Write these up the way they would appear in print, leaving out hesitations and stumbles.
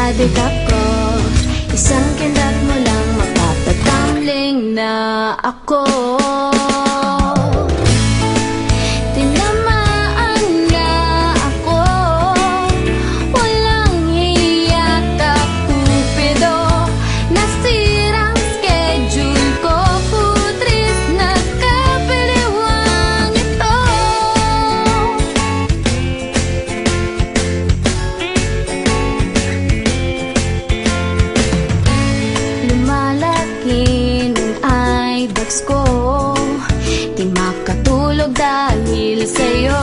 adik ako. Isang kindat mo lang mapapatambling na ako. Di makatulog dahil sa'yo.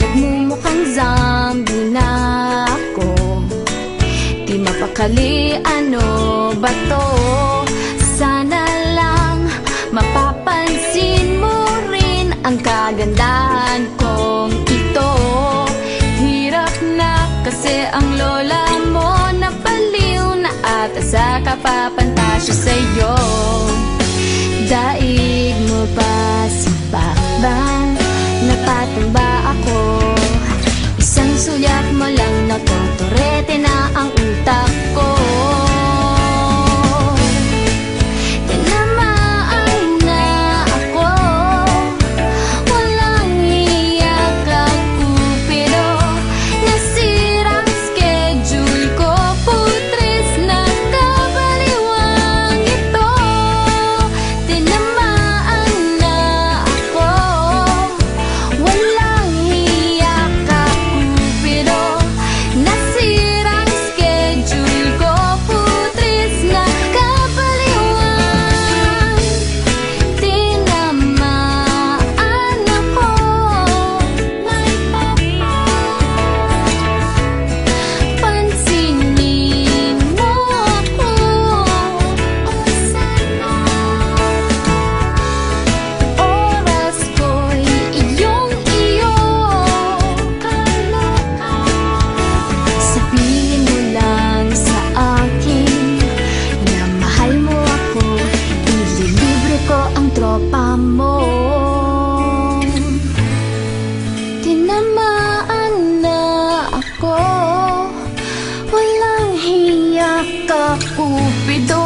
Nagmumukhang zombie na ako. Di mapakali, ano ba to? Sana lang mapapansin mo rin ang kagandahan kong ito. Hirap na kasi ang lola mo napaliw na ata sa kapapantasya sa'yo. Daig mo ba si Bakbang? Napatumba ako. Isang sulyap mo lang nagtotorete na ang utak ko. Tinamaan na ako. Walang iyak ang Cupido. Nasirang schedule ko. Putres na kabaliwang ito. Tinamaan na ako. Walang iyak ang Cupido. Nasirang schedule ko. Putres na kabaliwang. Tinamaan ako. Pansinin mo ako. Oras ko'y iyong-iyo. Sabihin mo lang sa akin na mahal mo ako. Ililibre ko ang tropa mo. Tinamaan na ako. Walang hiya ka, Cupido.